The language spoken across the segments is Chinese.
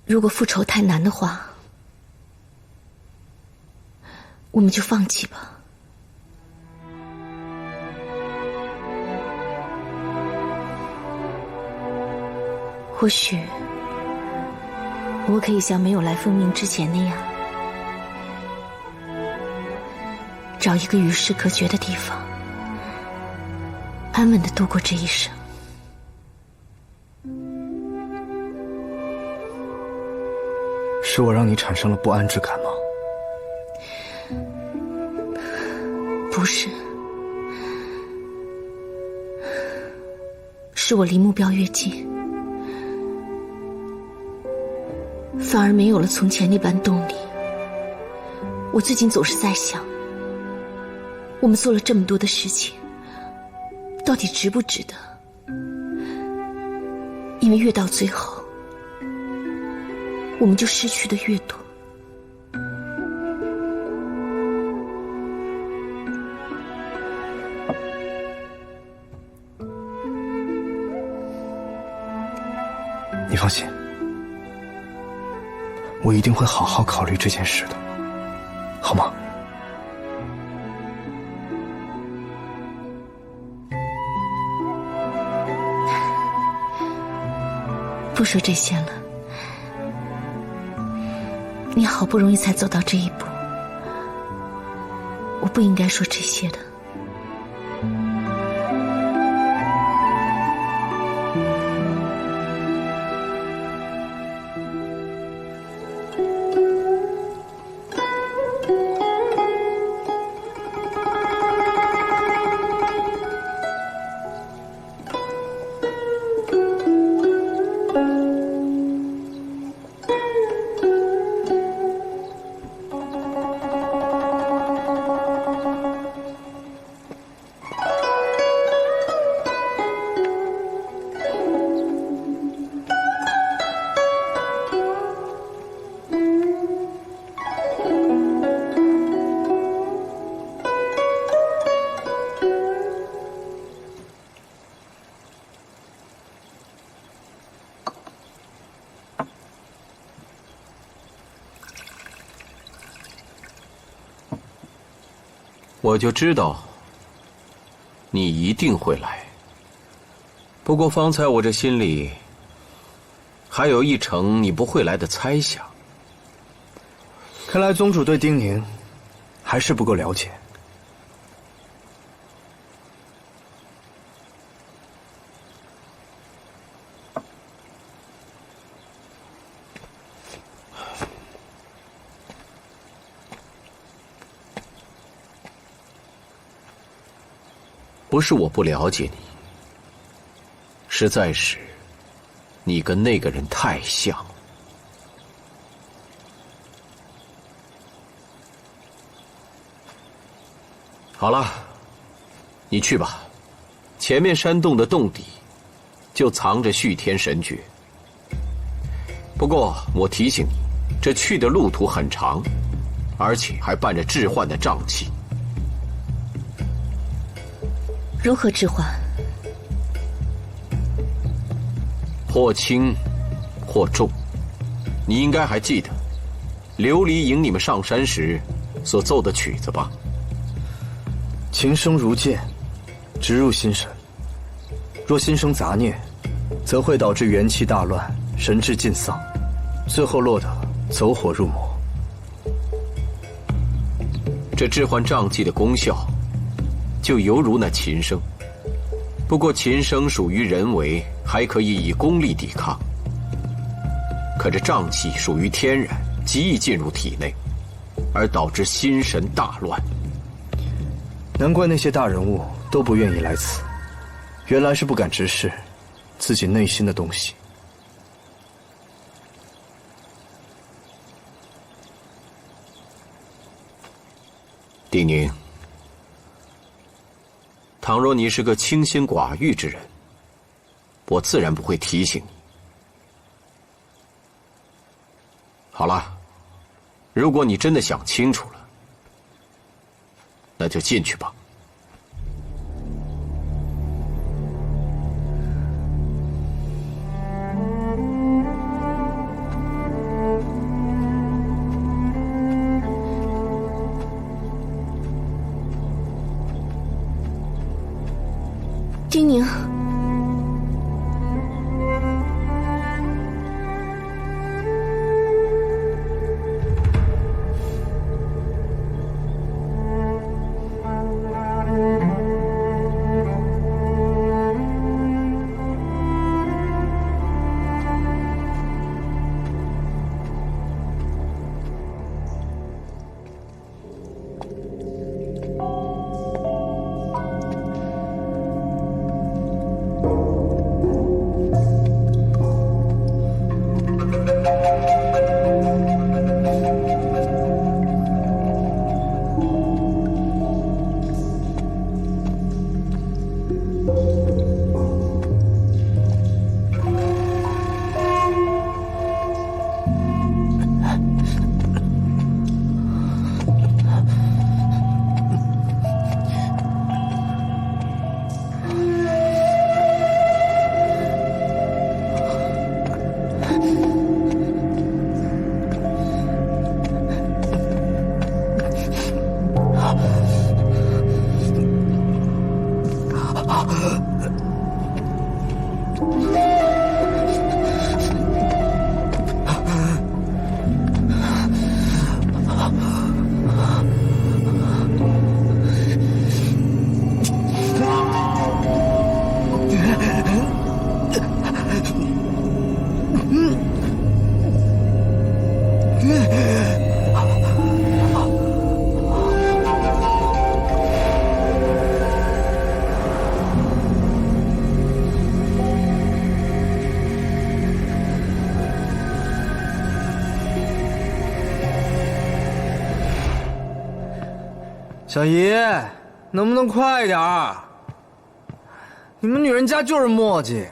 如果复仇太难的话，我们就放弃吧。或许我可以像没有来封命之前那样，找一个与世隔绝的地方，安稳地度过这一生。是我让你产生了不安之感吗？不是，是我离目标越近，反而没有了从前那般动力。我最近总是在想，我们做了这么多的事情，到底值不值得？因为越到最后，我们就失去的越多。你放心，我一定会好好考虑这件事的，好吗？不说这些了，你好不容易才走到这一步，我不应该说这些的。我就知道你一定会来。不过方才我这心里还有一成你不会来的猜想。看来宗主对丁宁还是不够了解。不是我不了解你，实在是你跟那个人太像。好了，你去吧，前面山洞的洞底就藏着续天神诀。不过我提醒你，这去的路途很长，而且还伴着置换的瘴气。如何置换？或轻或重。你应该还记得琉璃引你们上山时所奏的曲子吧？琴声如箭，直入心神。若心生杂念，则会导致元气大乱，神志尽丧，最后落得走火入魔。这置换瘴气的功效就犹如那琴声，不过琴声属于人为，还可以以功力抵抗。可这瘴气属于天然，极易进入体内，而导致心神大乱。难怪那些大人物都不愿意来此，原来是不敢直视自己内心的东西。丁宁，倘若你是个清心寡欲之人，我自然不会提醒你。好了，如果你真的想清楚了，那就进去吧。丁宁，小姨，能不能快点儿？你们女人家就是磨叽。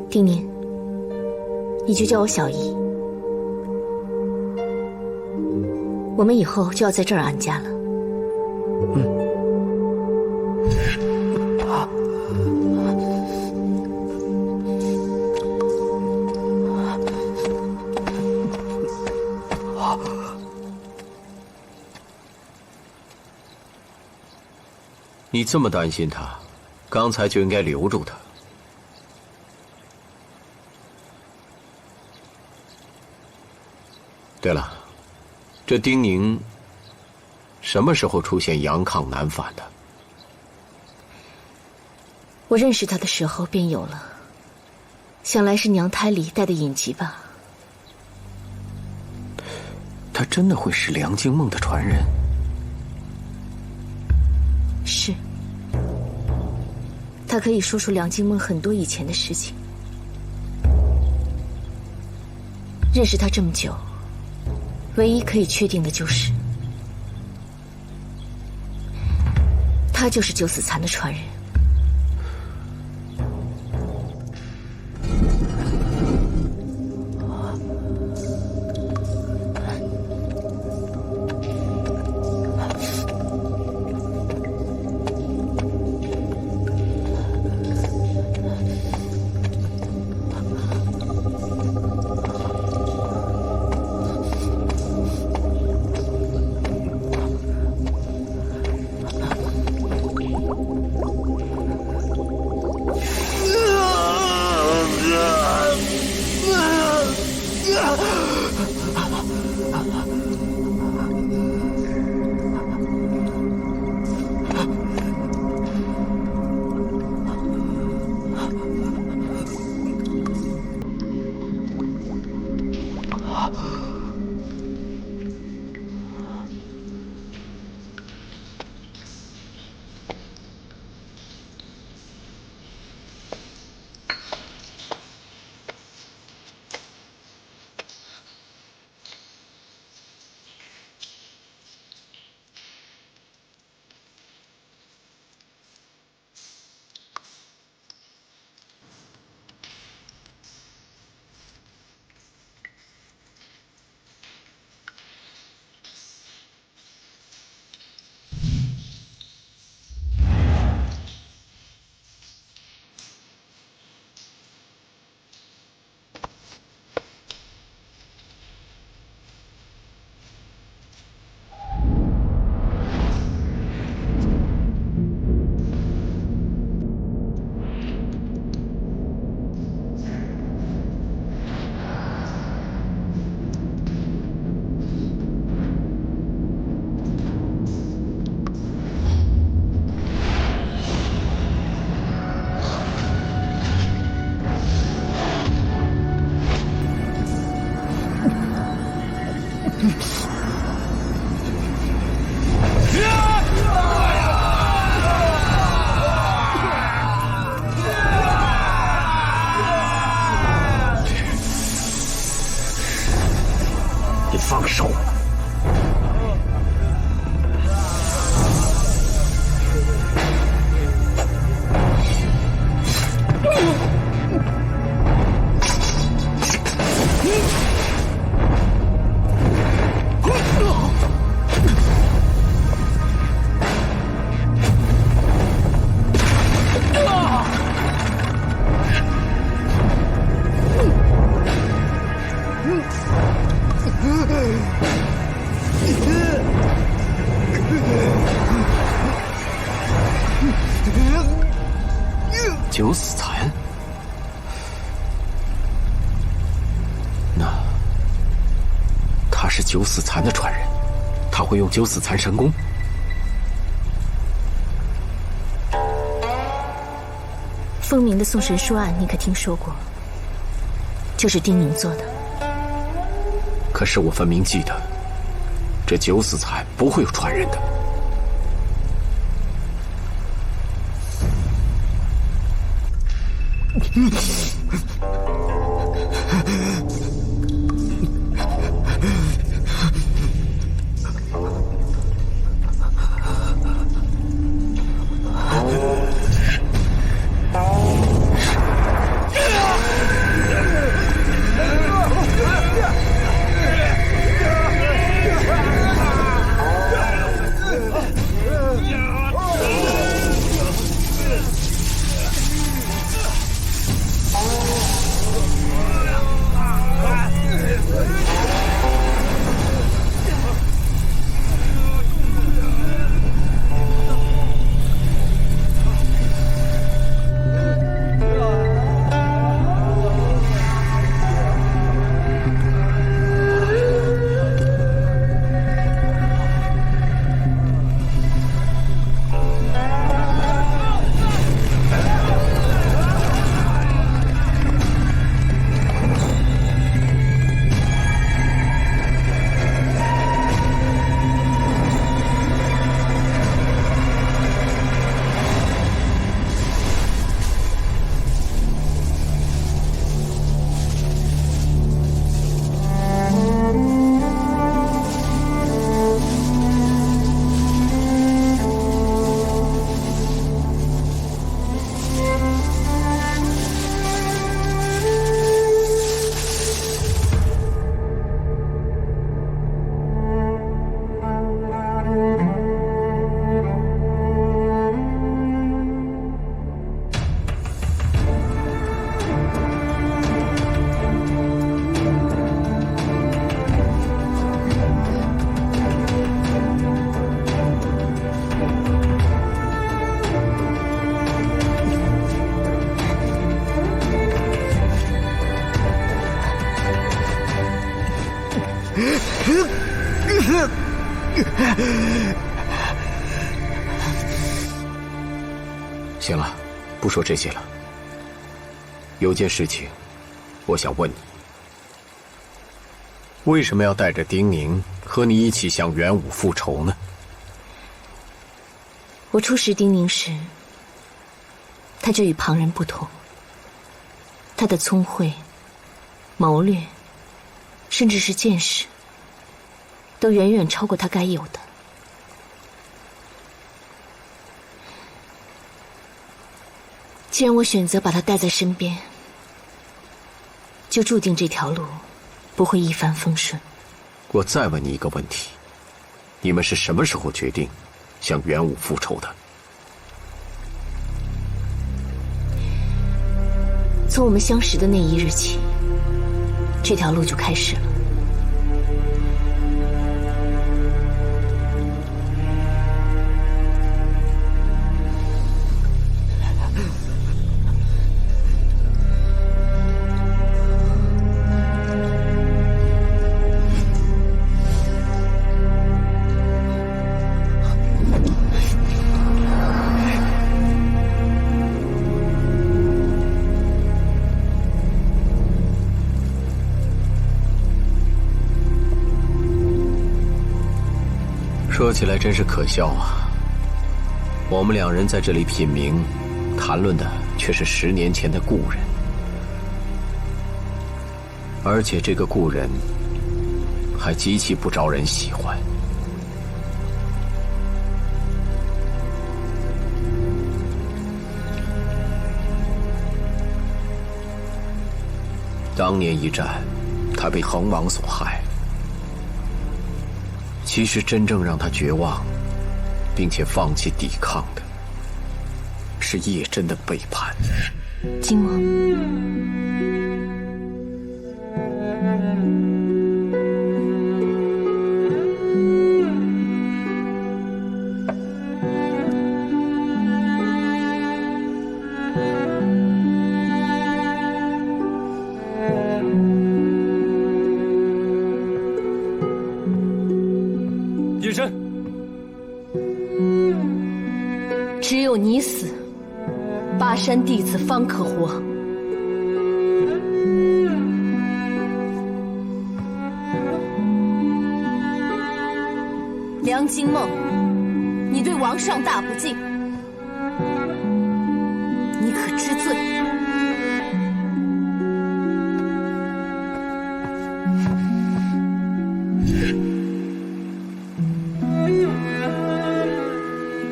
丁宁，你就叫我小姨。我们以后就要在这儿安家了。你这么担心他，刚才就应该留住他。对了，这丁宁什么时候出现阳亢难返的？我认识他的时候便有了，想来是娘胎里带的隐疾吧。他真的会是梁静梦的传人？是，他可以说出梁静梦很多以前的事情。认识他这么久，唯一可以确定的就是，他就是九死残的传人。九死蚕？那他是九死蚕的传人，他会用九死蚕神功？风鸣的送神书案，你可听说过？就是丁宁做的。可是我分明记得，这九死蚕不会有传人的。行了，不说这些了。有件事情，我想问你：为什么要带着丁宁和你一起向元武复仇呢？我初识丁宁时，他就与旁人不同。他的聪慧、谋略，甚至是见识，都远远超过他该有的。既然我选择把他带在身边，就注定这条路不会一帆风顺。我再问你一个问题：你们是什么时候决定向元武复仇的？从我们相识的那一日起，这条路就开始了。说起来真是可笑啊！我们两人在这里品茗，谈论的却是10年前的故人，而且这个故人还极其不招人喜欢。当年一战，他被恒王所害。其实真正让他绝望，并且放弃抵抗的，是叶真的背叛。金王，巴山弟子方可活。梁金梦，你对王上大不敬，你可知罪？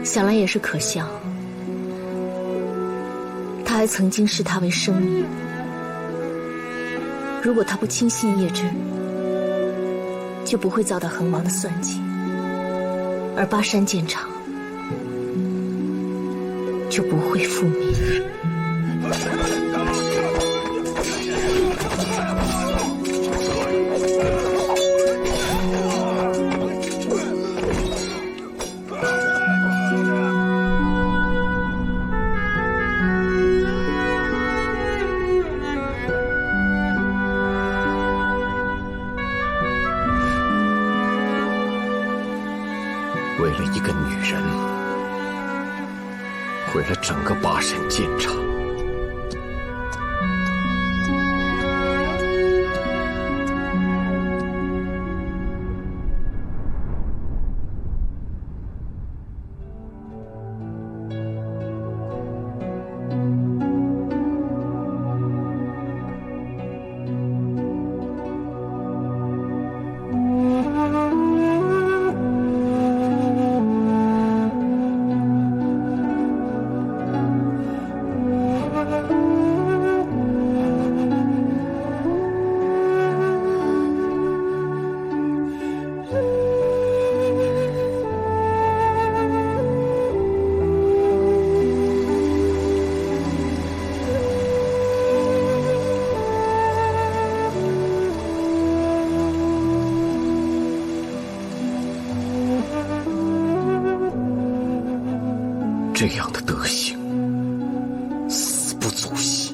想来也是可笑，他还曾经视他为生命。如果他不轻信叶真，就不会遭到恒王的算计，而巴山剑场就不会覆灭。为了一个女人，毁了整个巴山剑场。这样的德行，死不足惜。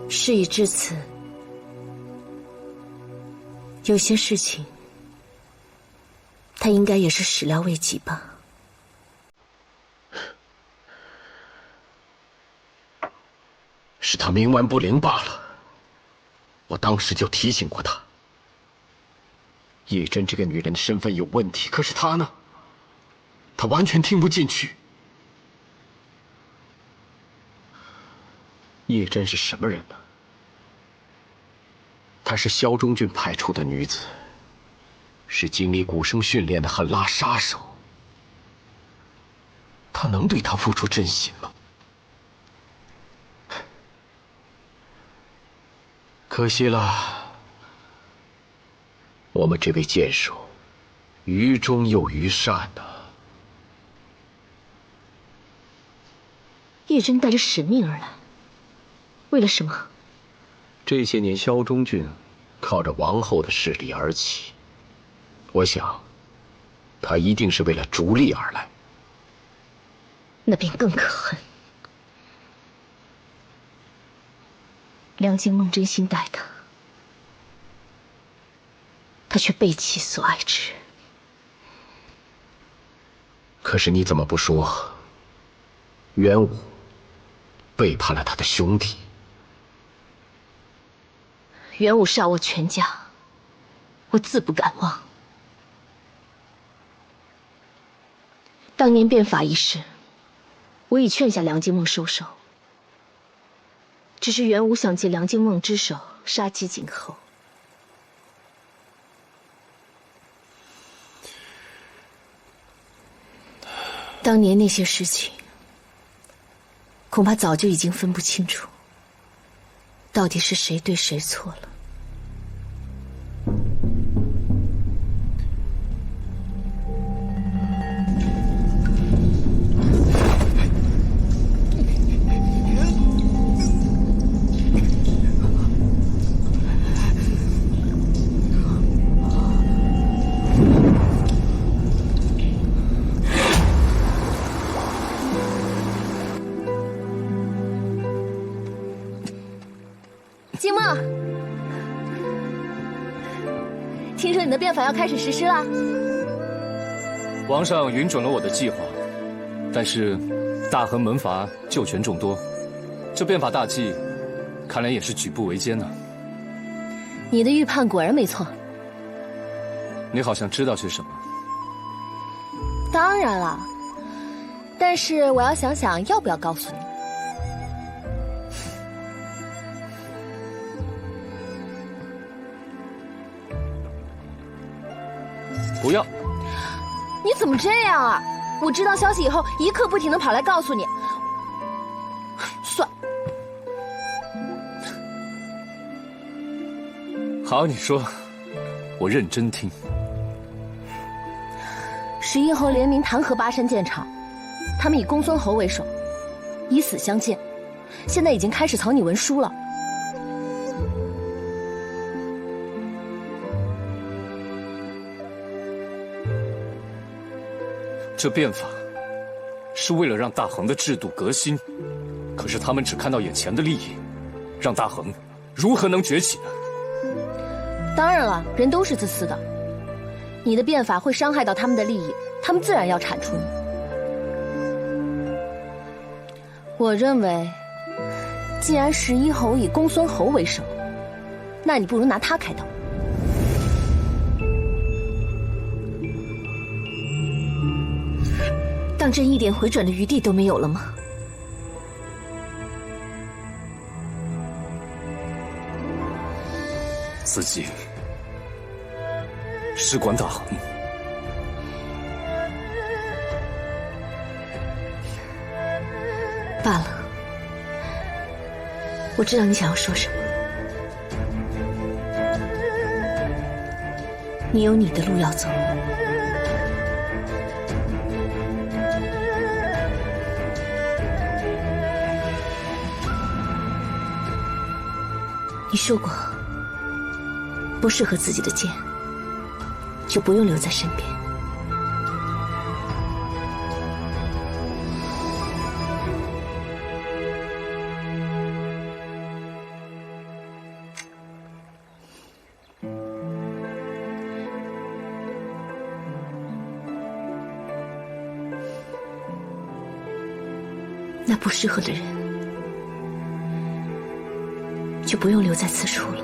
事已至此，有些事情，他应该也是始料未及吧。是他冥顽不灵罢了。我当时就提醒过他，叶真这个女人的身份有问题，可是他呢？他完全听不进去。叶真是什么人呢？她是萧中郡派出的女子，是经历古生训练的狠辣杀手。他能对她付出真心吗？可惜了，我们这位剑手，愚忠又愚善呐。叶真带着使命而来，为了什么？这些年萧中郡靠着王后的势力而起，我想，他一定是为了逐利而来。那便更可恨。梁静梦真心待他，他却背弃所爱之人。可是你怎么不说，元武背叛了他的兄弟？元武杀我全家，我自不敢忘。当年变法一事，我已劝下梁静梦收手，只是元武想借梁静梦之手杀鸡儆猴。当年那些事情，恐怕早就已经分不清楚，到底是谁对谁错了。静梦，听说你的变法要开始实施了。王上允准了我的计划，但是大恒门阀旧权众多，这变法大计，看来也是举步维艰呢。你的预判果然没错。你好像知道些什么？当然了，但是我要想想要不要告诉你。不要！你怎么这样啊？我知道消息以后，一刻不停地跑来告诉你。算。好，你说，我认真听。11侯联名弹劾巴山剑场，他们以公孙侯为首，以死相见，现在已经开始草拟文书了。这变法是为了让大恒的制度革新，可是他们只看到眼前的利益，让大恒如何能崛起呢？当然了，人都是自私的，你的变法会伤害到他们的利益，他们自然要铲除你。我认为，既然11侯以公孙侯为首，那你不如拿他开刀。当真一点回转的余地都没有了吗？自己事关大恒，罢了，我知道你想要说什么。你有你的路要走。你说过，不适合自己的剑，就不用留在身边。那不适合的人，就不用留在此处了。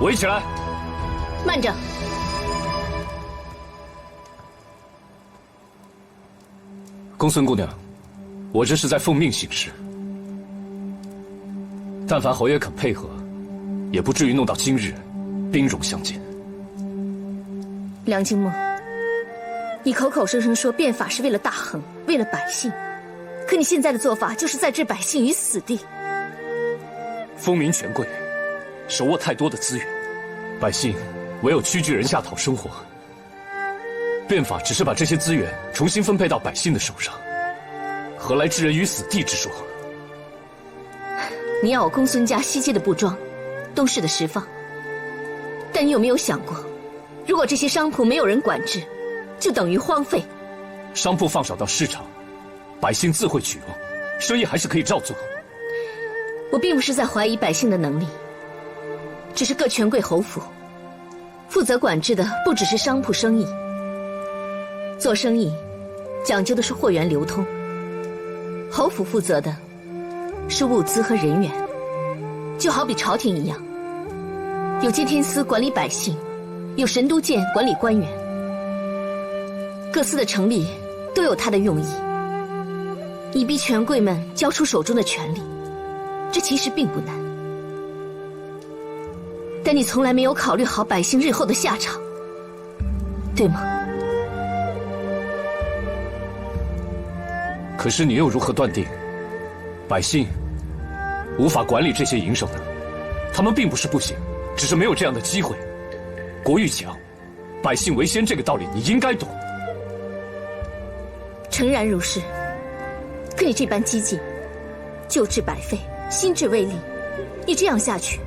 围起来！慢着！公孙姑娘，我这是在奉命行事。但凡侯爷肯配合，也不至于弄到今日兵戎相见。梁静默，你口口声声说变法是为了大恒，为了百姓，可你现在的做法就是在置百姓于死地。风民权贵手握太多的资源，百姓唯有屈居人下讨生活。变法只是把这些资源重新分配到百姓的手上，何来置人于死地之说？你要我公孙家西街的布庄，东市的石坊，但你有没有想过，如果这些商铺没有人管制，就等于荒废。商铺放手到市场，百姓自会取用，生意还是可以照做。我并不是在怀疑百姓的能力，只是各权贵侯府负责管制的不只是商铺生意。做生意讲究的是货源流通，侯府负责的是物资和人员，就好比朝廷一样，有监天司管理百姓，有神都监管理官员。各司的成立都有它的用意，你逼权贵们交出手中的权力，这其实并不难，但你从来没有考虑好百姓日后的下场，对吗？可是你又如何断定百姓无法管理这些营生呢？他们并不是不行，只是没有这样的机会。国欲强，百姓为先这个道理你应该懂。诚然如是。可你这般激进，旧制百废，新制未立，你这样下去，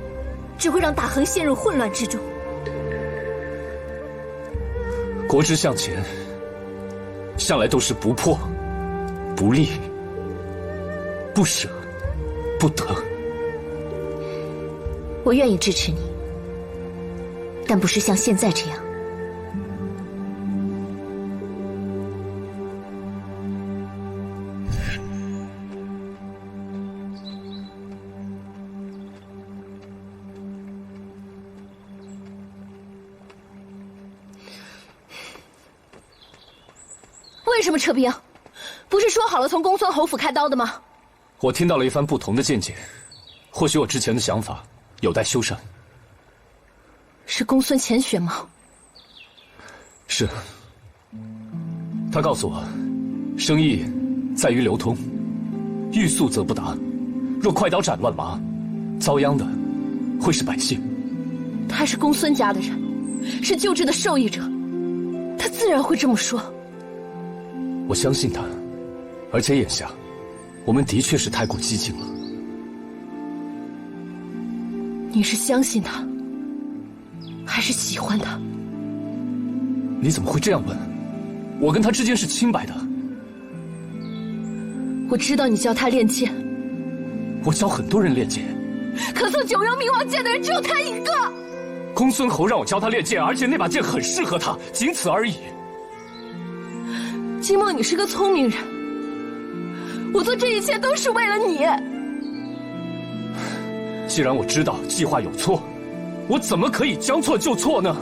只会让大亨陷入混乱之中。国之向前，向来都是不破、不立、不舍、不得。我愿意支持你，但不是像现在这样。为什么撤兵？不是说好了从公孙侯府开刀的吗？我听到了一番不同的见解，或许我之前的想法有待修缮。是公孙乾选吗？是。他告诉我，生意在于流通，欲速则不达。若快刀斩乱麻，遭殃的会是百姓。他是公孙家的人，是旧制的受益者，他自然会这么说。我相信他，而且眼下，我们的确是太过激进了。你是相信他，还是喜欢他？你怎么会这样问？我跟他之间是清白的。我知道你教他练剑，我教很多人练剑，可曾九阳冥王剑的人只有他一个。公孙侯让我教他练剑，而且那把剑很适合他，仅此而已。金梦，你是个聪明人，我做这一切都是为了你。既然我知道计划有错，我怎么可以将错就错呢？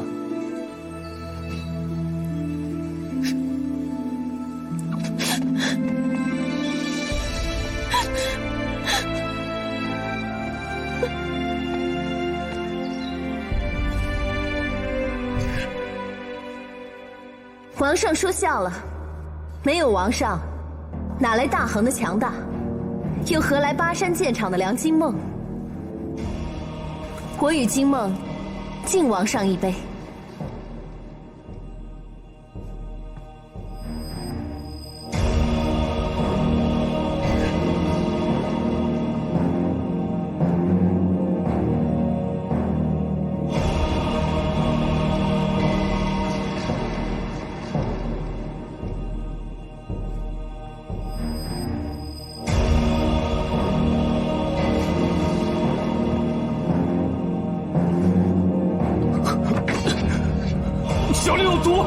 皇上说笑了，没有王上，哪来大恒的强大？又何来巴山剑场的梁金梦？我与金梦敬王上一杯。小令有毒！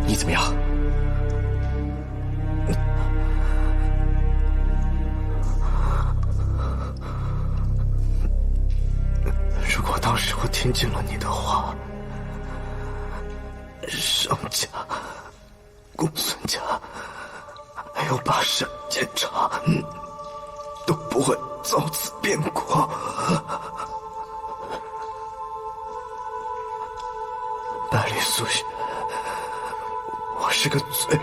你怎么样？如果当时我听进了你的话，商家、公孙家，还有巴山剑场，都不会遭此变故。百里素雪，我是个罪人。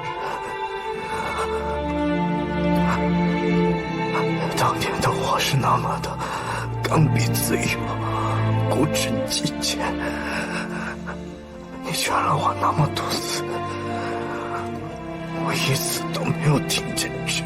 当年的我是那么的刚愎自用、固执己见，你劝了我那么多次，我一次都没有听进去。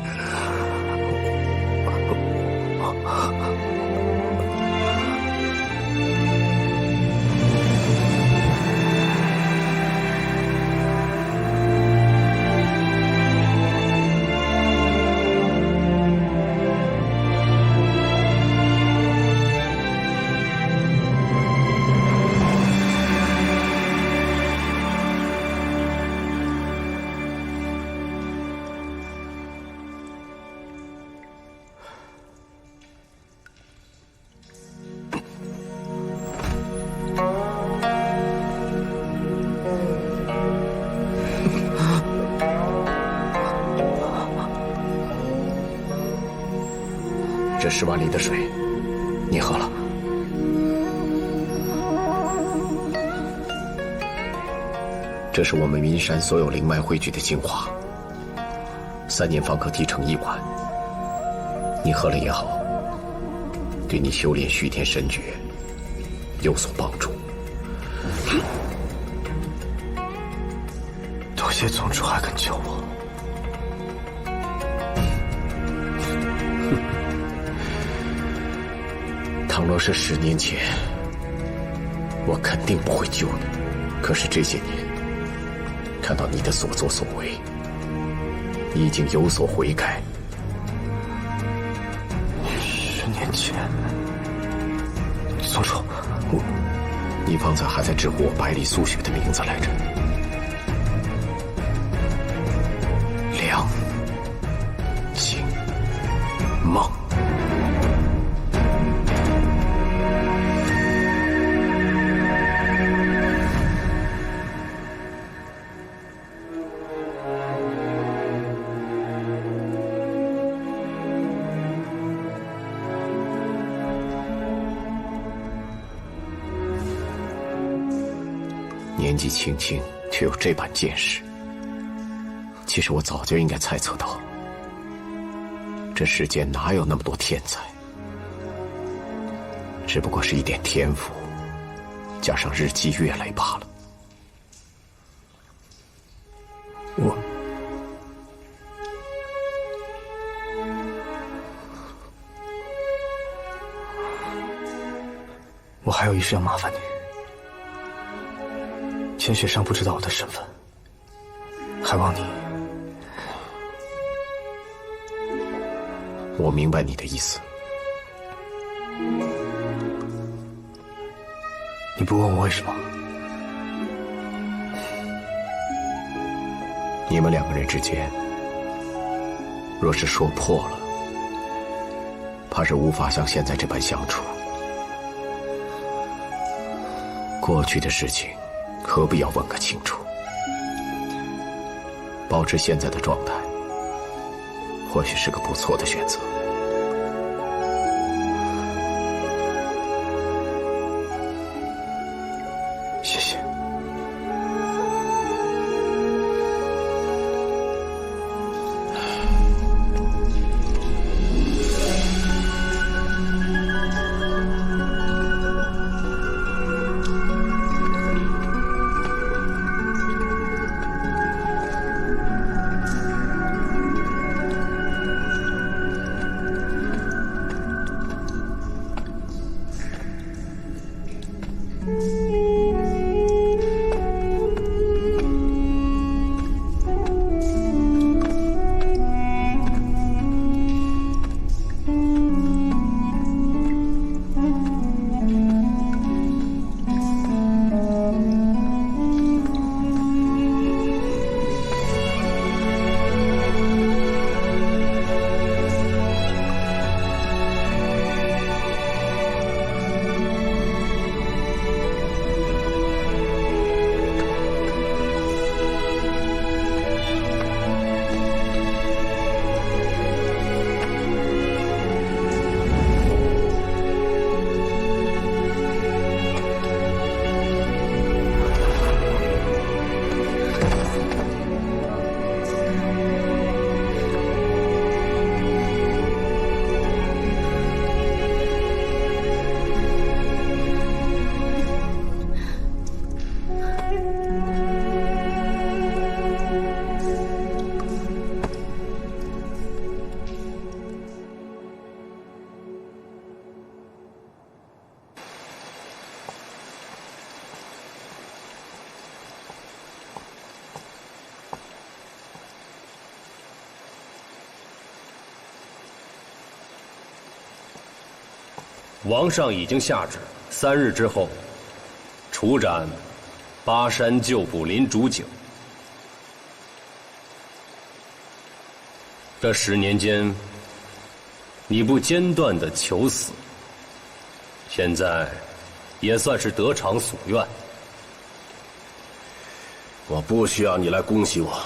10万里的水，你喝了。这是我们云山所有灵脉汇聚的精华，3年方可提成1碗。你喝了也好，对你修炼虚天神诀有所帮助。多谢宗主还肯救我。倘若是10年前，我肯定不会救你。可是这些年，看到你的所作所为，你已经有所悔改。10年前，宗主，你方才还在直呼我百里素雪的名字来着。梁景梦。年纪轻轻，却有这般见识。其实我早就应该猜测到，这世间哪有那么多天才，只不过是一点天赋，加上日积月累罢了。我还有一事要麻烦你。千雪尚不知道我的身份，还望你。我明白你的意思。你不问我为什么？你们2个人之间，若是说破了，怕是无法像现在这般相处。过去的事情，何必要问个清楚？保持现在的状态，或许是个不错的选择。谢谢。王上已经下旨，3日之后，处斩巴山旧捕林主景。这10年间，你不间断的求死，现在也算是得偿所愿。我不需要你来恭喜我，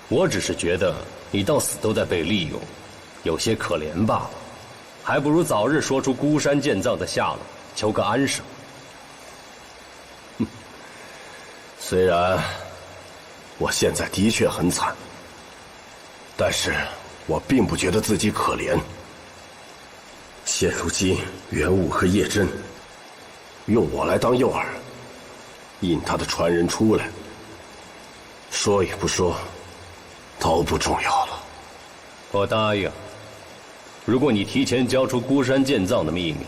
我只是觉得你到死都在被利用，有些可怜罢了。还不如早日说出孤山剑藏的下落，求个安生。虽然我现在的确很惨，但是我并不觉得自己可怜。现如今，元武和叶真用我来当诱饵，引他的传人出来，说与不说都不重要了。我答应，如果你提前交出孤山剑藏的秘密，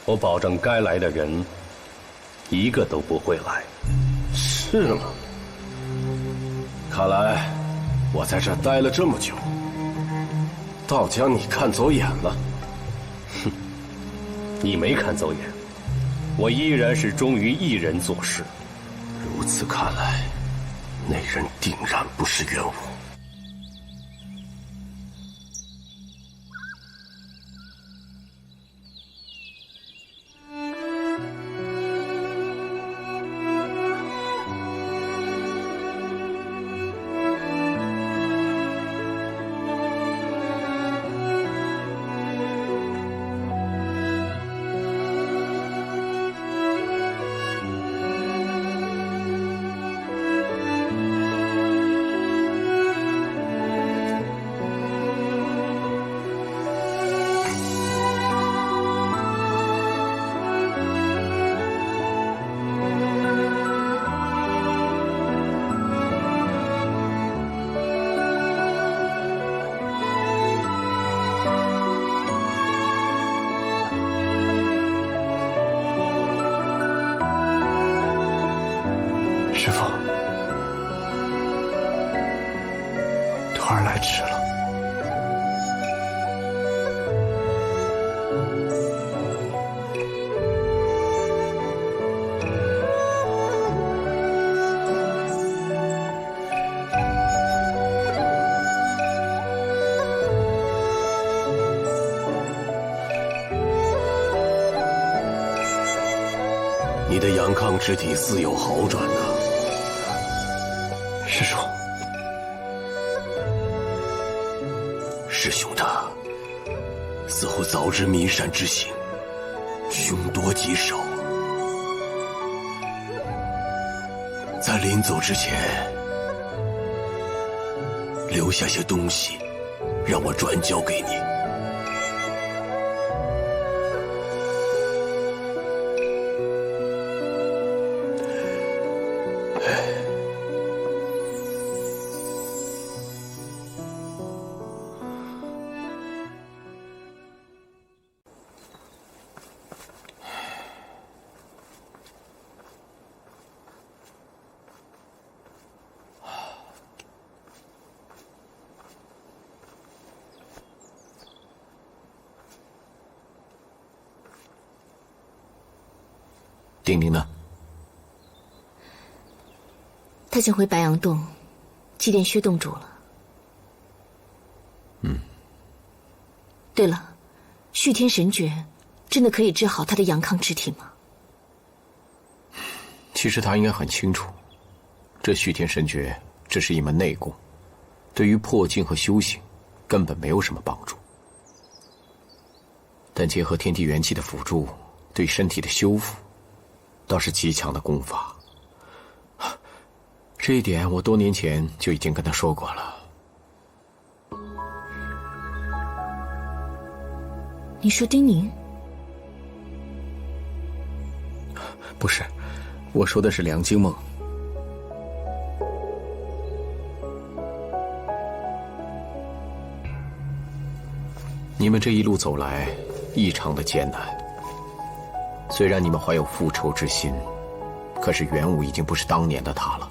我保证该来的人一个都不会来。是吗？看来我在这待了这么久，倒将你看走眼了。哼，你没看走眼，我依然是忠于一人做事。如此看来，那人定然不是元武。师父，徒儿来迟了。你的阳康之体似有好转呢。师叔，师兄他似乎早知弥善之行，凶多吉少。在临走之前，留下些东西，让我转交给你。丁宁呢？他想回白杨洞祭奠薛洞主了。对了，续天神诀真的可以治好他的阳康之体吗？其实他应该很清楚，这续天神诀只是一门内功，对于破境和修行根本没有什么帮助。但结合天地元气的辅助，对身体的修复倒是极强的功法。这一点我多年前就已经跟他说过了。你说丁宁？不是，我说的是梁惊梦。你们这一路走来异常的艰难，虽然你们怀有复仇之心，可是元武已经不是当年的他了。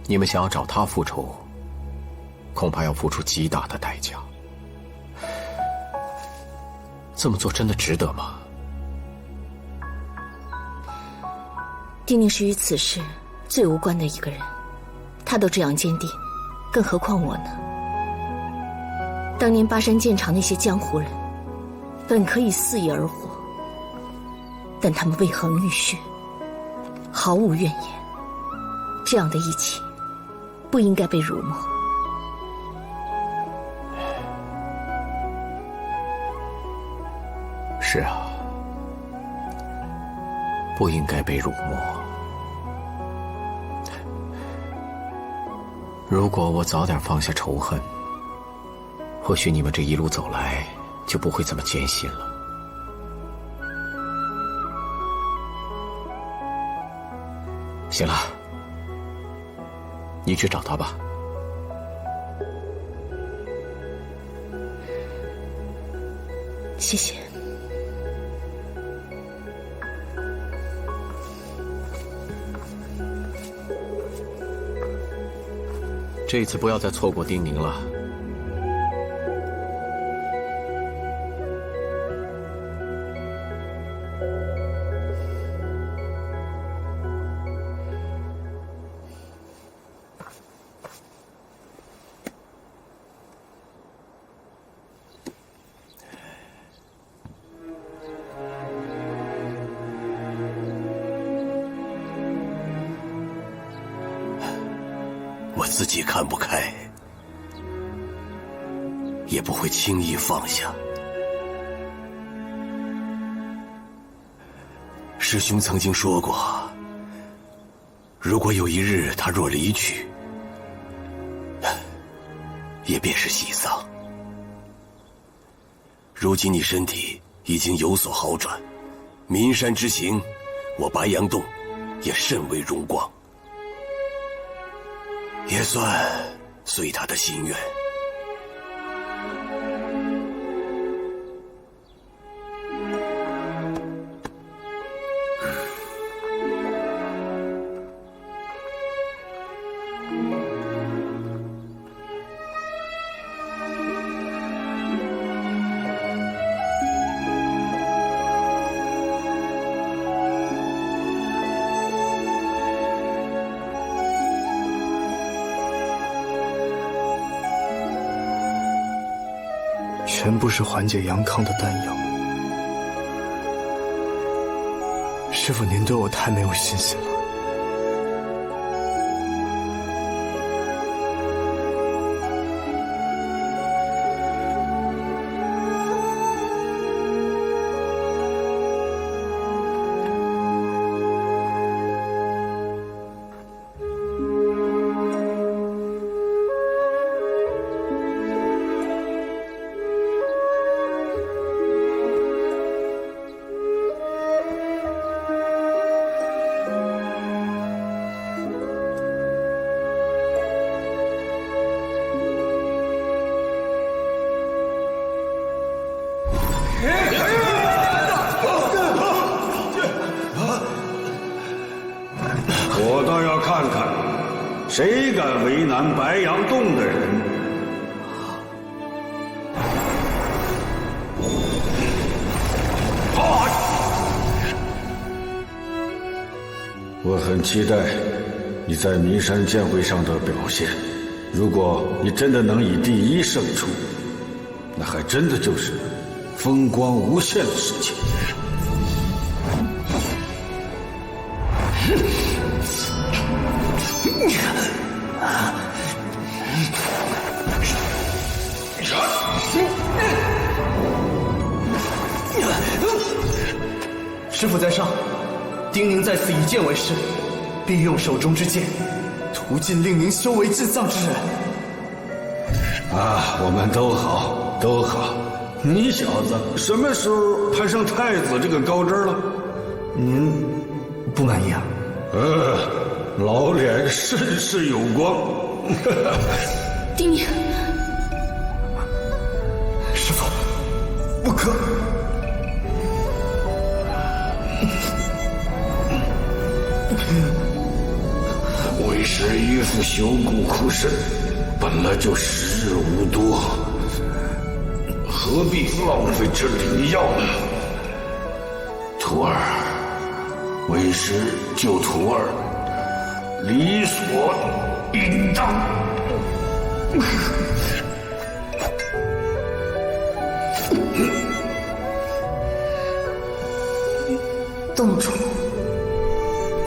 你们想要找他复仇，恐怕要付出极大的代价。这么做真的值得吗？丁宁是与此事最无关的一个人，他都这样坚定，更何况我呢？当年巴山剑场那些江湖人，本可以肆意而活，但他们为恒浴血，毫无怨言。这样的义气，不应该被辱没。是啊，不应该被辱没。如果我早点放下仇恨，或许你们这一路走来就不会这么艰辛了。行了，你去找他吧。谢谢。这次不要再错过丁宁了。我自己看不开，也不会轻易放下。师兄曾经说过，如果有一日他若离去，也便是喜丧。如今你身体已经有所好转，岷山之行，我白杨洞也甚为荣光，也算遂他的心愿。全部是缓解杨康的丹药。师父，您对我太没有信心了。我倒要看看，谁敢为难白杨洞的人。我很期待你在岷山剑会上的表现。如果你真的能以第一胜出，那还真的就是风光无限的事情。师父在上，丁宁在此以剑为师，必用手中之剑，屠尽令您修为至丧之人。啊，我们都好，都好。你小子什么时候攀上太子这个高枝了？您不满意啊？老脸甚是有光。丁宁，师父，不可！为师一副朽骨枯身，本来就时日无多，何必浪费这灵药呢？徒儿，为师救徒儿，理所应当。洞主，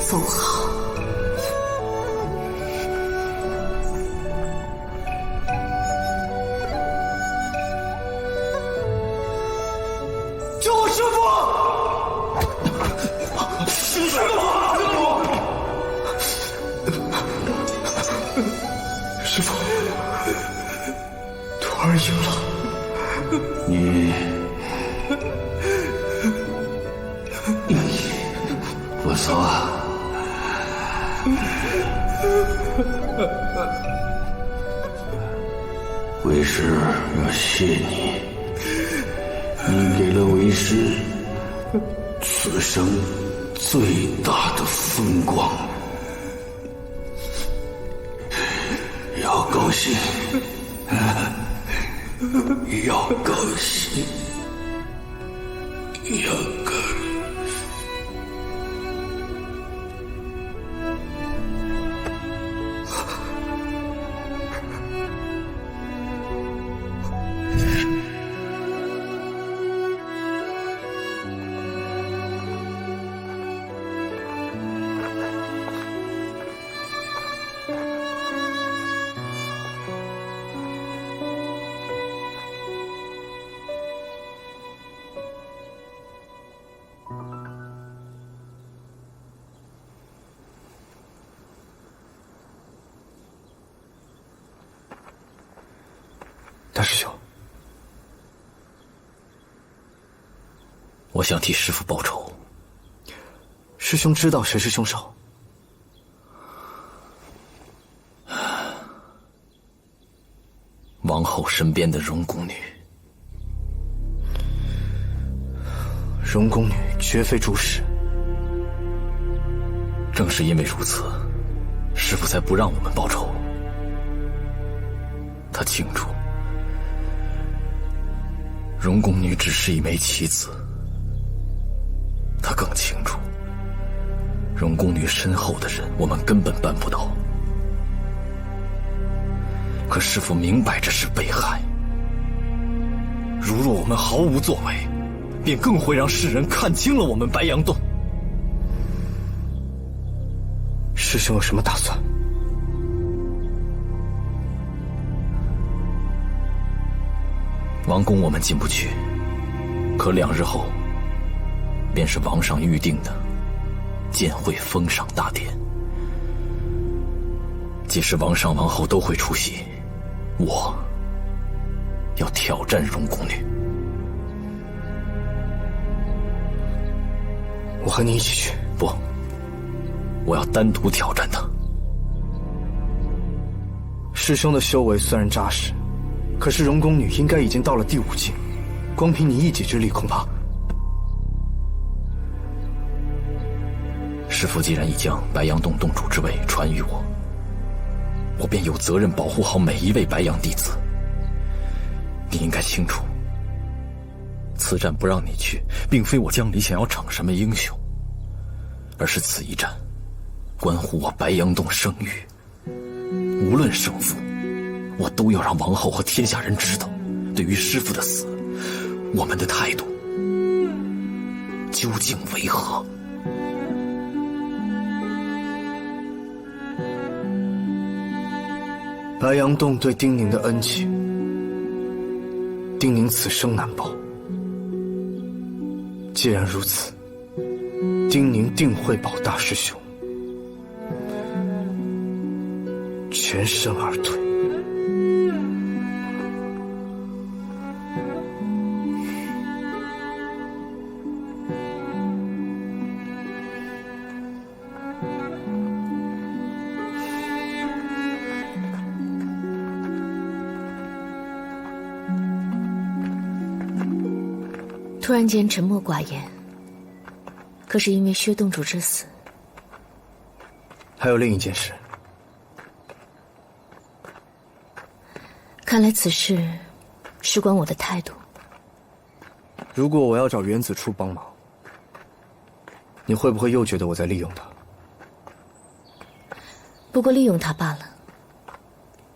走好。救我师父！醒了，你不错。为师要谢你，你给了为师此生最大的风光，要高兴，要高兴，要高兴。大师兄，我想替师父报仇。师兄知道谁是凶手？王后身边的荣宫女。荣宫女绝非主使。正是因为如此，师父才不让我们报仇。他清楚，荣宫女只是一枚棋子。他更清楚，荣宫女身后的人，我们根本办不到。可师父明白这是被害。如若我们毫无作为，便更会让世人看清了我们白羊洞。师兄有什么打算？王宫我们进不去，可2日后，便是王上预定的建会封赏大典。届时王上王后都会出席，我要挑战荣宫女。我和你一起去。不，我要单独挑战她。师兄的修为虽然扎实，可是荣宫女应该已经到了第5境，光凭你一己之力，恐怕……师父既然已将白羊洞洞主之位传于我，我便有责任保护好每一位白羊弟子。你应该清楚，此战不让你去，并非我江离想要逞什么英雄，而是此一战关乎我白羊洞声誉。无论胜负，我都要让王后和天下人知道，对于师父的死，我们的态度究竟为何。白羊洞对丁宁的恩情，丁宁此生难报。既然如此，丁宁定会保大师兄全身而退。突然间沉默寡言，可是因为薛洞主之死，还有另一件事。看来此事事关我的态度。如果我要找原子初帮忙，你会不会又觉得我在利用他？不过利用他罢了，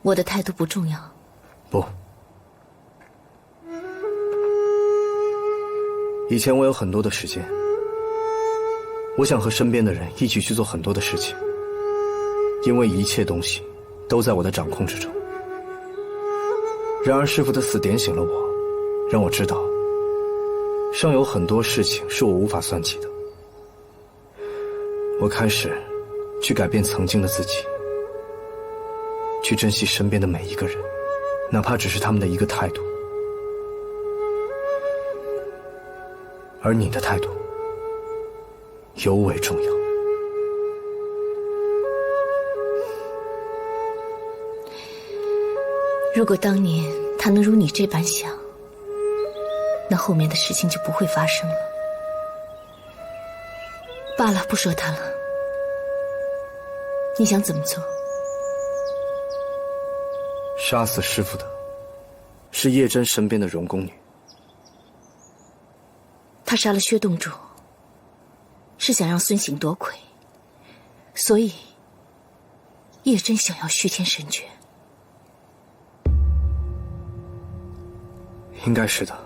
我的态度不重要。不，以前我有很多的时间，我想和身边的人一起去做很多的事情，因为一切东西都在我的掌控之中。然而师父的死点醒了我，让我知道尚有很多事情是我无法算计的。我开始去改变曾经的自己，去珍惜身边的每一个人，哪怕只是他们的一个态度。而你的态度尤为重要。如果当年他能如你这般想，那后面的事情就不会发生了。罢了，不说他了。你想怎么做？杀死师父的是叶真身边的荣宫女。他杀了薛洞主，是想让孙行夺魁，所以叶真想要虚天神诀。应该是的。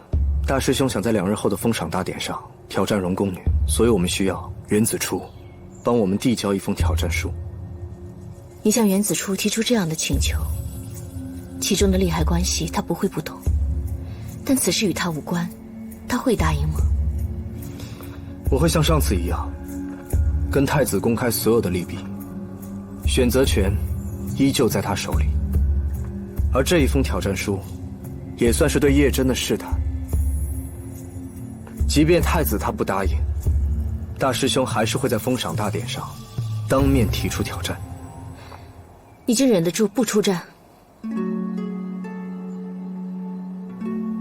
大师兄想在2日后的封赏大典上挑战荣宫女，所以我们需要袁子初帮我们递交一封挑战书。你向袁子初提出这样的请求，其中的利害关系他不会不懂，但此事与他无关，他会答应吗？我会像上次一样，跟太子公开所有的利弊，选择权依旧在他手里。而这一封挑战书，也算是对叶真的试探。即便太子他不答应，大师兄还是会在封赏大典上当面提出挑战。你真忍得住不出战？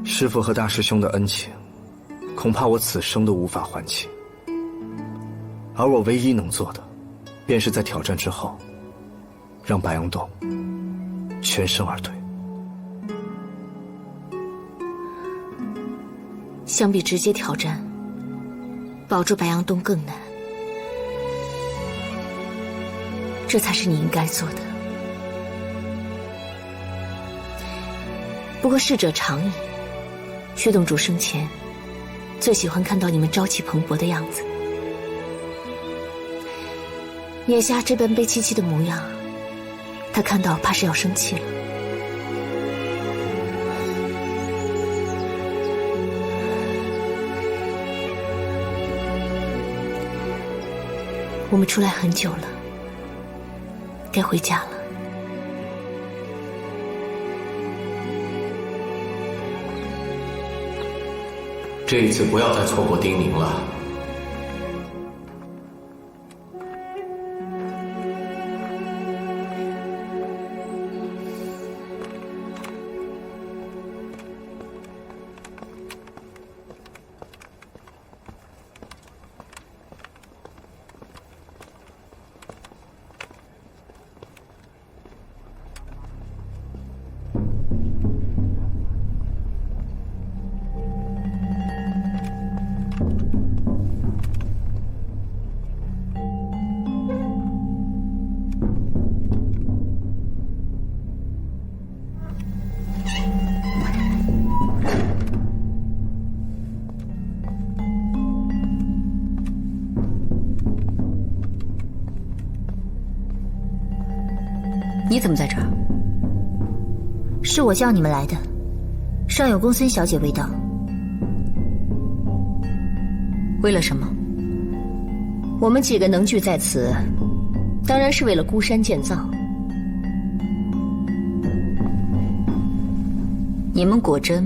师父和大师兄的恩情，恐怕我此生都无法还清。而我唯一能做的，便是在挑战之后，让白杨洞全身而退。相比直接挑战，保住白杨洞更难。这才是你应该做的。不过逝者常矣，薛洞主生前最喜欢看到你们朝气蓬勃的样子，眼下这般悲戚戚的模样，他看到怕是要生气了。我们出来很久了，该回家了。这一次不要再错过丁宁了。你怎么在这儿？是我叫你们来的，上有公孙小姐未到。为了什么？我们几个能聚在此，当然是为了孤山建造。你们果真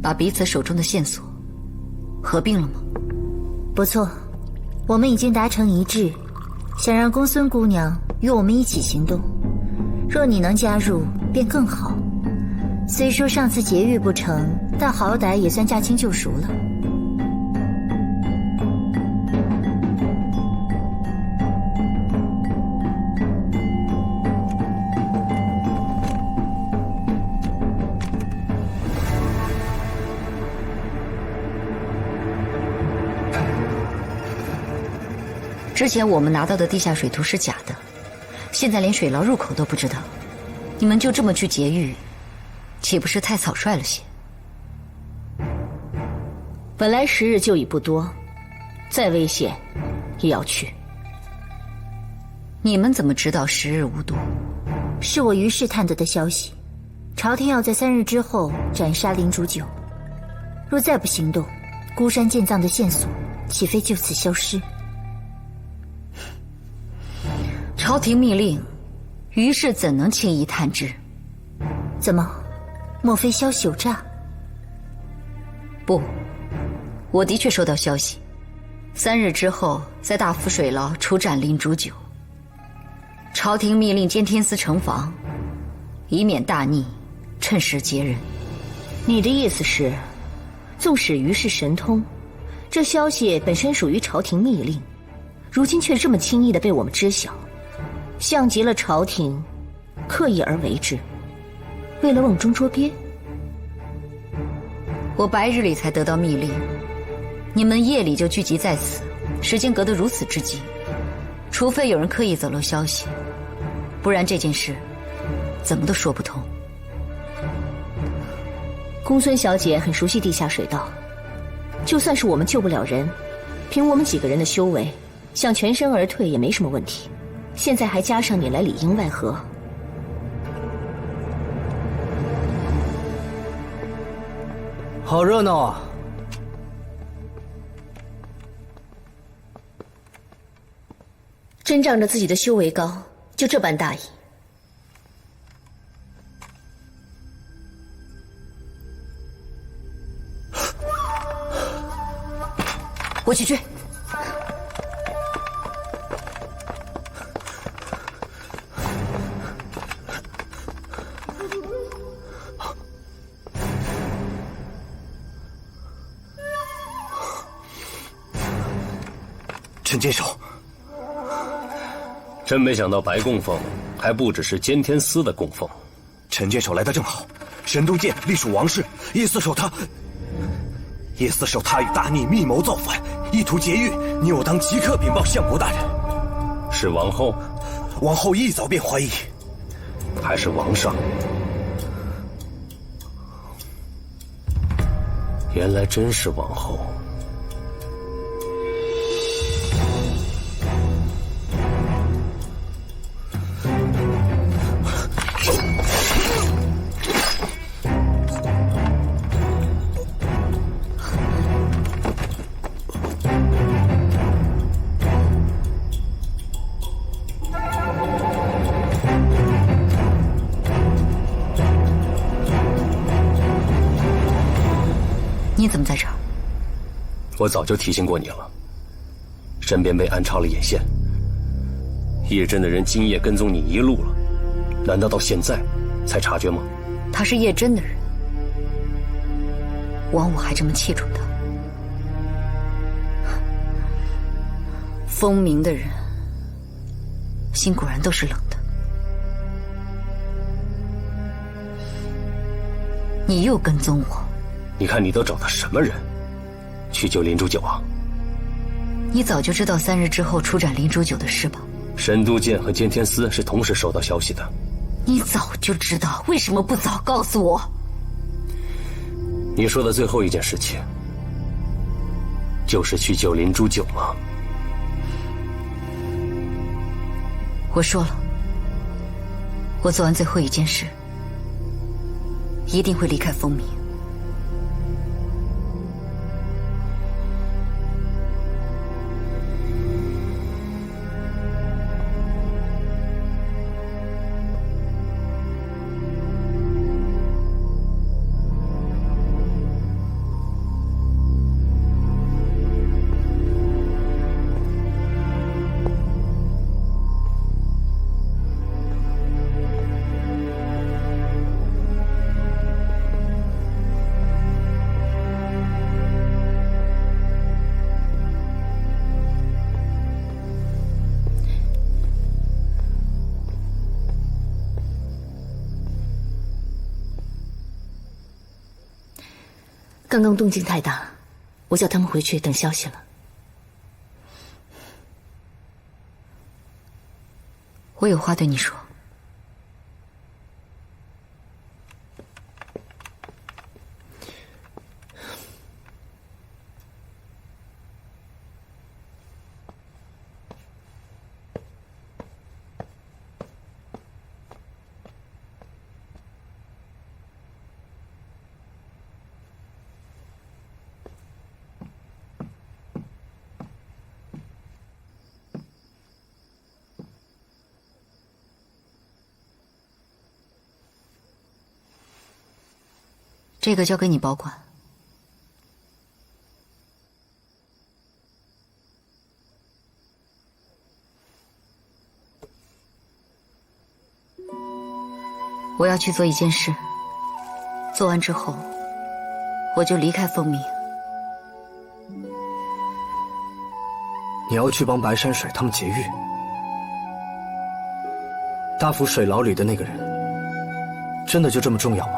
把彼此手中的线索合并了吗？不错，我们已经达成一致，想让公孙姑娘与我们一起行动。若你能加入，便更好。虽说上次劫狱不成，但好歹也算驾轻就熟了。之前我们拿到的地下水图是假的，现在连水牢入口都不知道，你们就这么去劫狱，岂不是太草率了些？本来10日就已不多，再危险也要去。你们怎么知道10日无多？是我于是探得的消息。朝廷要在3日之后斩杀林主酒，若再不行动，孤山建藏的线索岂非就此消失？朝廷密令，于是怎能轻易探知？怎么，莫非萧喜有诈？不，我的确收到消息，3日之后在大浮水牢处斩林煮酒。朝廷密令监天司城防，以免大逆，趁势劫人。你的意思是，纵使于是神通，这消息本身属于朝廷密令，如今却这么轻易地被我们知晓，像极了朝廷刻意而为之，为了瓮中捉鳖。我白日里才得到密令，你们夜里就聚集在此，时间隔得如此之近，除非有人刻意走漏消息，不然这件事怎么都说不通。公孙小姐很熟悉地下水道，就算是我们救不了人，凭我们几个人的修为，想全身而退也没什么问题。现在还加上你来里应外合，好热闹啊！真仗着自己的修为高，就这般大意。我去追。陈剑手，真没想到白供奉还不只是监天司的供奉。陈剑手来得正好，神都监隶属王室，叶四手他与大逆密谋造反，意图劫狱，你我当即刻禀报相国大人。是王后？王后一早便怀疑。还是王上？原来真是王后。你怎么在这儿？我早就提醒过你了，身边被安插了眼线，叶真的人今夜跟踪你一路了，难道到现在才察觉吗？他是叶真的人，枉我还这么器重他。风鸣的人心果然都是冷的。你又跟踪我，你看你都找的什么人？去救林煮酒啊？你早就知道3日之后出斩林煮酒的事吧？神都监和监天司是同时收到消息的。你早就知道，为什么不早告诉我？你说的最后一件事情，就是去救林煮酒吗？我说了，我做完最后一件事，一定会离开风鸣。刚刚动静太大，我叫他们回去等消息了。我有话对你说。这个交给你保管。我要去做一件事，做完之后，我就离开风鸣。你要去帮白山水他们劫狱？大府水牢里的那个人，真的就这么重要吗？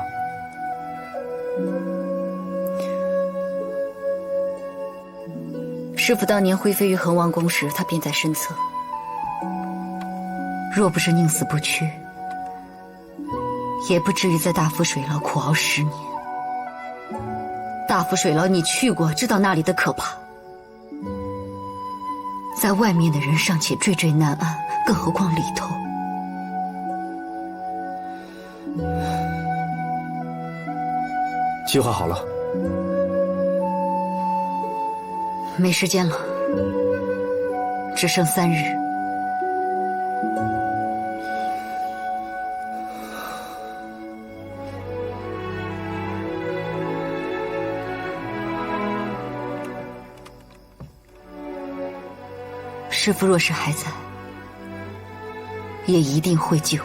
师父当年灰飞于恒王宫时，他便在身侧。若不是宁死不屈，也不至于在大府水牢苦熬10年。大府水牢你去过，知道那里的可怕。在外面的人尚且惴惴难安，更何况里头。计划好了。没时间了，只剩3日。师父若是还在，也一定会救。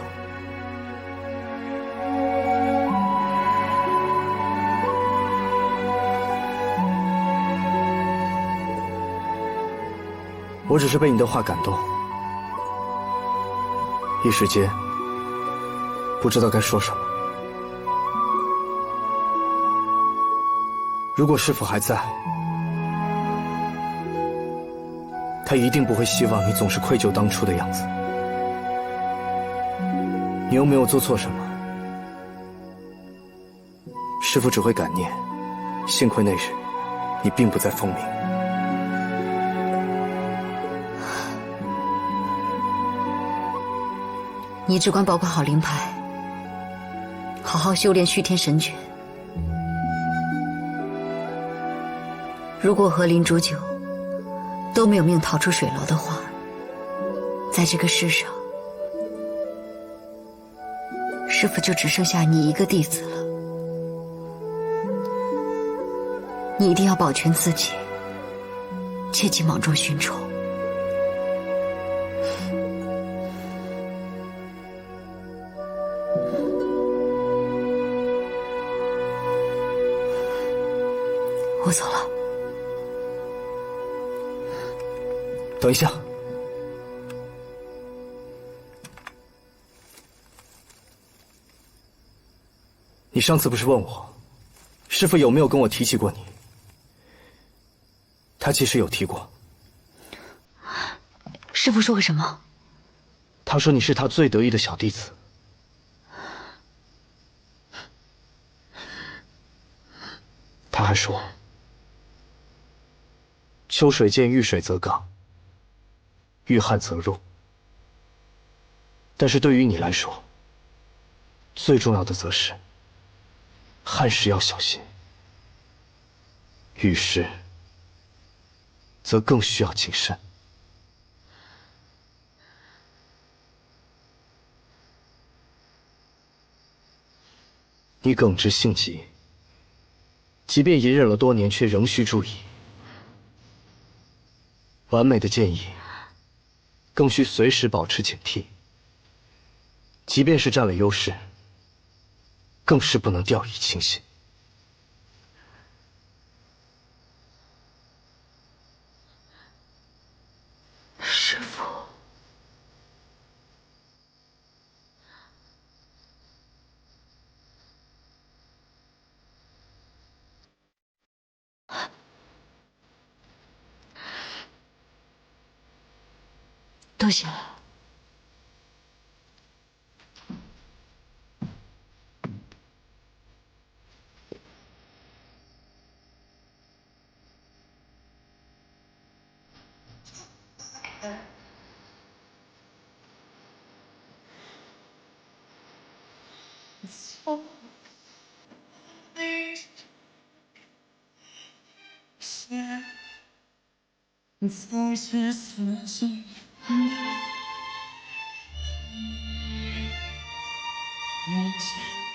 我只是被你的话感动，一时间不知道该说什么。如果师父还在，他一定不会希望你总是愧疚当初的样子。你又没有做错什么，师父只会感念，幸亏那日你并不在风鸣。你只管保管好灵牌，好好修炼虚天神诀。如果和林煮酒都没有命逃出水牢的话，在这个世上，师父就只剩下你一个弟子了。你一定要保全自己，切忌莽撞寻仇。我走了。等一下，你上次不是问我，师父有没有跟我提起过你？他其实有提过。师父说过什么？他说你是他最得意的小弟子。他还说，秋水见遇水则刚，遇旱则弱。但是对于你来说，最重要的则是，旱时要小心，雨时则更需要谨慎。你耿直性急，即便隐忍了多年，却仍需注意。完美的建议，更需随时保持警惕。即便是占了优势，更是不能掉以轻心。师父，多谢了。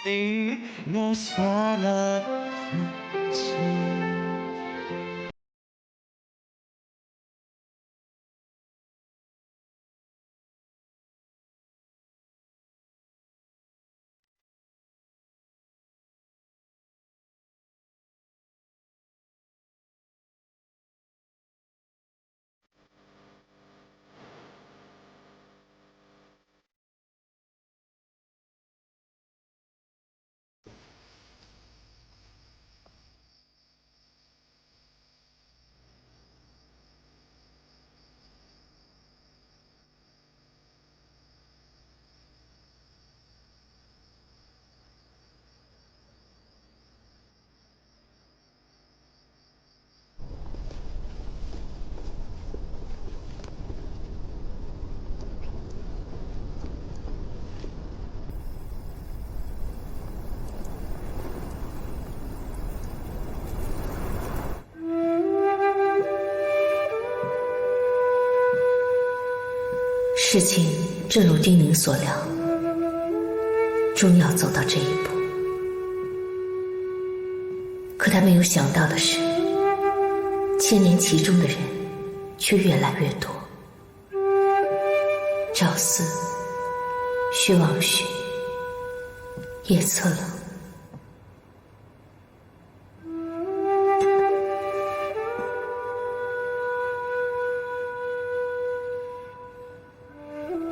你留下了痕迹。事情正如丁宁所料，终要走到这一步。可他没有想到的是，牵连其中的人却越来越多。赵四、薛王旭、叶策冷。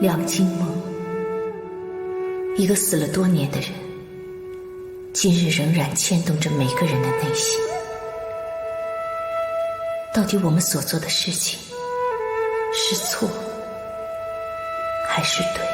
梁清梦，一个死了多年的人，今日仍然牵动着每个人的内心。到底我们所做的事情是错还是对？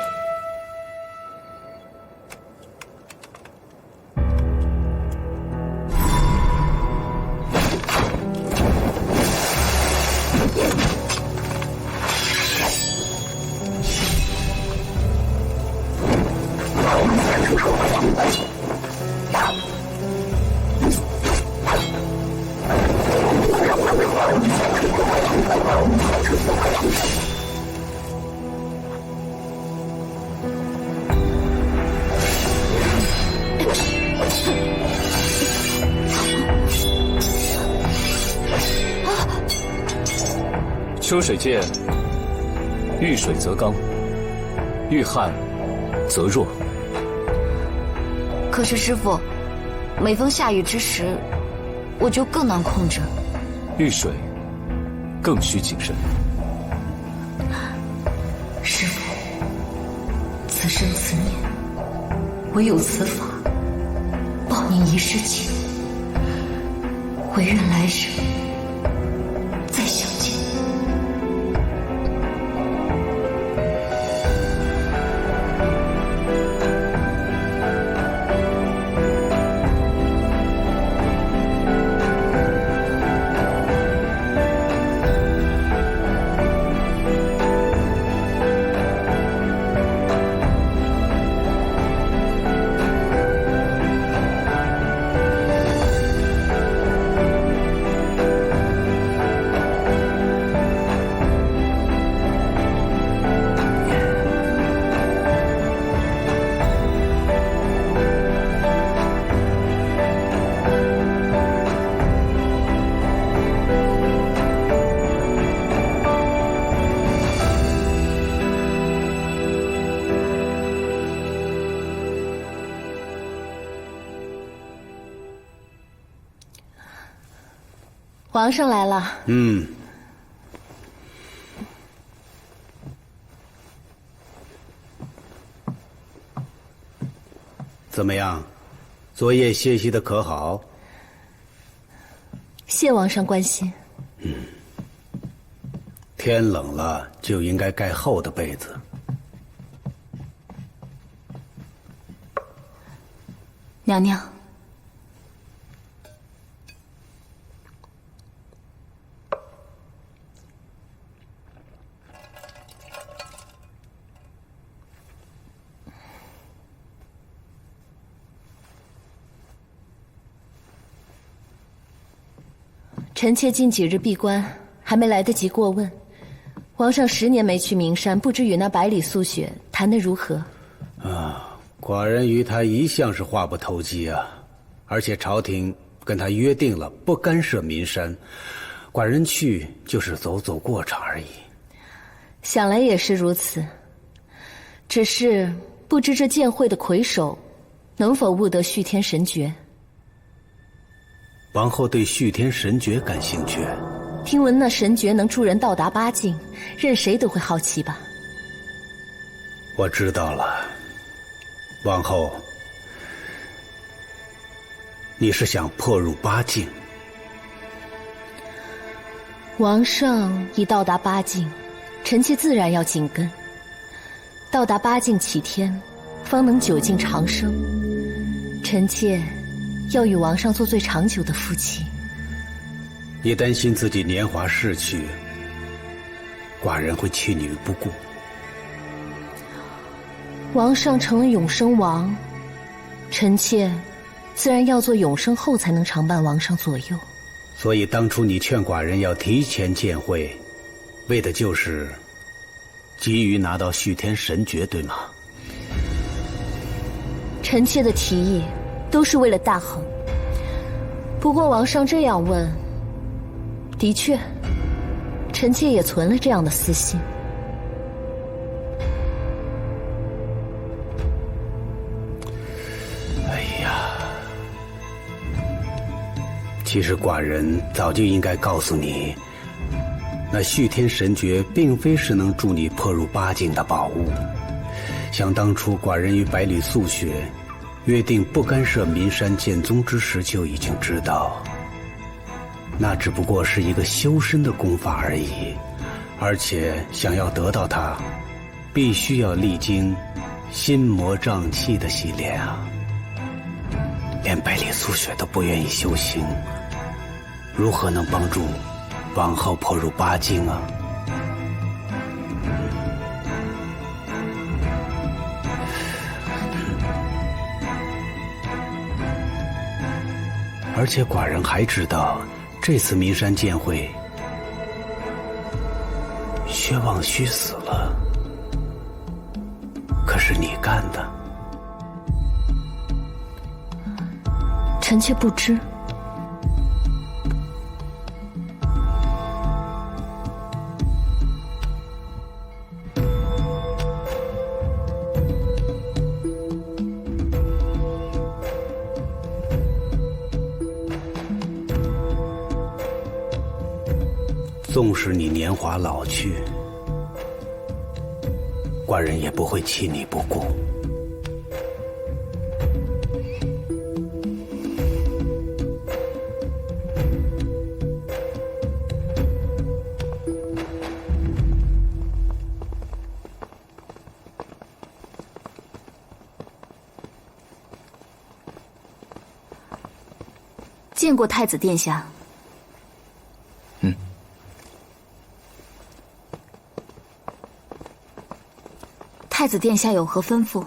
秋水剑，遇水则刚，遇旱则弱。可是师父，每逢下雨之时，我就更难控制。遇水更需谨慎。师父，此生此念，唯有此法，报您一世情。唯愿来生再相见。皇上来了。怎么样？昨夜歇息的可好？谢皇上关心。天冷了就应该盖厚的被子。娘娘。臣妾近几日闭关，还没来得及过问。皇上10年没去名山，不知与那百里素雪谈得如何？寡人与他一向是话不投机啊，而且朝廷跟他约定了不干涉民山，寡人去就是走走过场而已。想来也是如此，只是不知这剑会的魁首能否悟得续天神诀。王后对续天神诀感兴趣，听闻那神诀能助人到达8境，任谁都会好奇吧。我知道了。王后，你是想破入8境？王上已到达8境，臣妾自然要紧跟。到达8境启天，方能久境长生。臣妾要与王上做最长久的夫妻。你担心自己年华逝去，寡人会弃你于不顾。王上成了永生王，臣妾自然要做永生后才能常伴王上左右。所以当初你劝寡人要提前见会，为的就是急于拿到续天神诀，对吗？臣妾的提议都是为了大衡。不过王上这样问，的确，臣妾也存了这样的私心。其实寡人早就应该告诉你，那续天神诀并非是能助你破入8境的宝物。想当初寡人与百里素雪约定不干涉岷山剑宗之时，就已经知道，那只不过是一个修身的功法而已。而且想要得到它，必须要历经心魔瘴气的洗炼啊！连百里素雪都不愿意修行，如何能帮助王后破入8境啊？而且寡人还知道，这次岷山剑会，薛望虚死了，可是你干的。臣妾不知。纵使你年华老去，寡人也不会弃你不顾。见过太子殿下。太子殿下有何吩咐？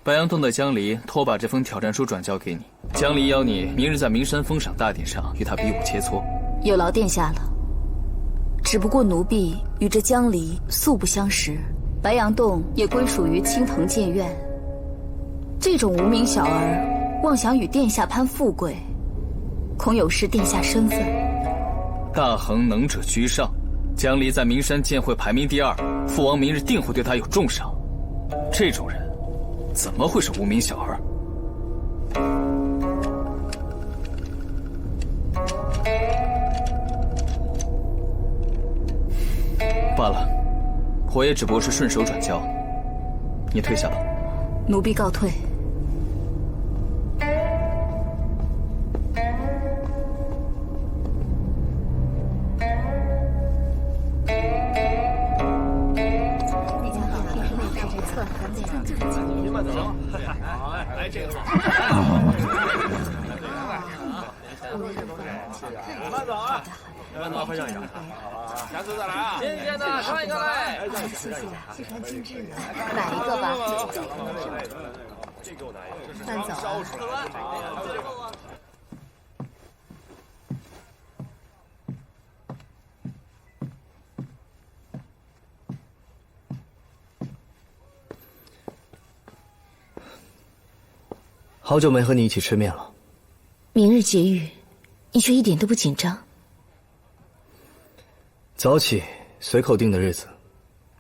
白杨洞的江离托把这封挑战书转交给你，江离邀你明日在岷山封赏大典上与他比武切磋。有劳殿下了。只不过奴婢与这江离素不相识，白杨洞也归属于青藤剑院，这种无名小儿妄想与殿下攀富贵，恐有失殿下身份。大衡能者居上，江离在岷山剑会排名第2，父王明日定会对他有重赏。这种人怎么会是无名小儿？罢了，我也只不过是顺手转交，你退下吧。奴婢告退。下次再来啊！新鲜的，上一个来。谢谢，非常精致呢。哪一个吧？这给我拿一个。慢走啊。好久没和你一起吃面了。明日劫狱，你却一点都不紧张。早起随口定的日子，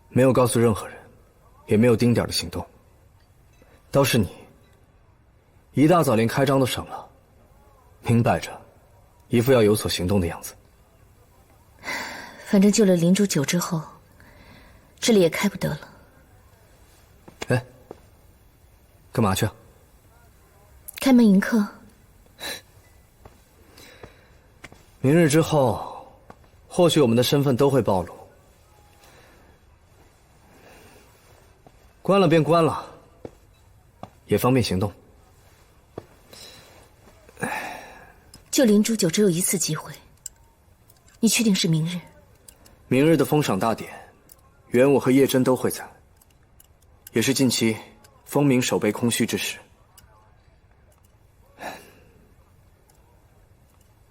没有告诉任何人，也没有丁点的行动。倒是你，一大早连开张都省了，明摆着，一副要有所行动的样子。反正救了灵主酒之后，这里也开不得了。哎，干嘛去啊？开门迎客。明日之后，或许我们的身份都会暴露。关了便关了，也方便行动。救灵主酒只有一次机会，你确定是明日？明日的封赏大典，元武和叶真都会在，也是近期风鸣守备空虚之时。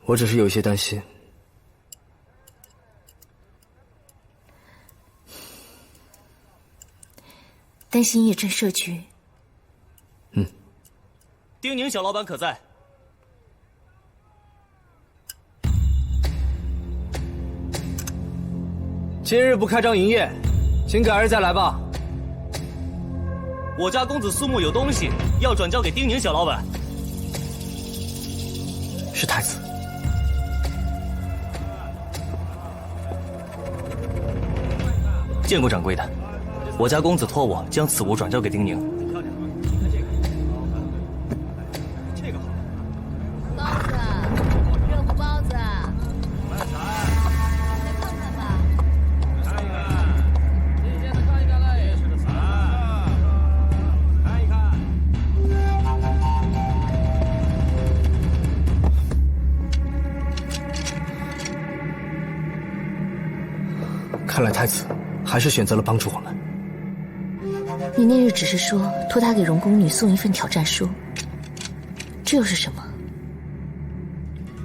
我只是有一些担心。担心叶真设局。丁宁小老板可在？今日不开张营业，请改日再来吧。我家公子苏木有东西要转交给丁宁小老板。是太子。见过掌柜的，我家公子托我将此物转交给丁宁。包子，热乎包子。来看看吧。看一看，新鲜的看一看嘞。是的，看一看。看来太子还是选择了帮助我们。你那日只是说托他给荣宫女送一份挑战书，这又是什么？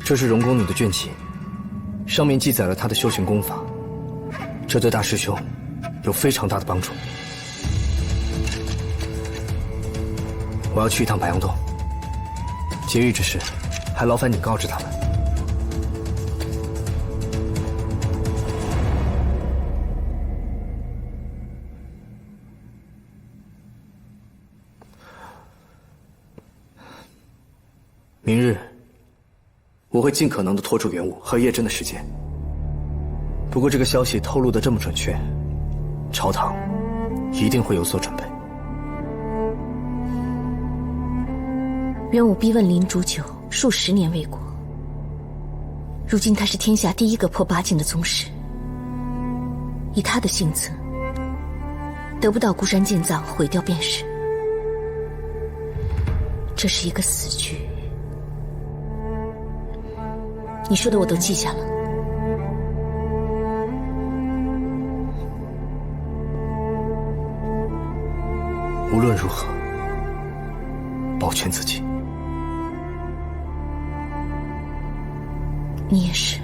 这是荣宫女的卷籍，上面记载了她的修行功法，这对大师兄有非常大的帮助。我要去一趟白羊洞，劫狱之事，还劳烦你告知他们。明日，我会尽可能的拖住元武和叶真的时间。不过这个消息透露的这么准确，朝堂一定会有所准备。元武逼问林主酒数十年未果，如今他是天下第一个破8境的宗师。以他的性子，得不到孤山剑藏，毁掉便是。这是一个死局。你说的我都记下了。无论如何，保全自己。你也是。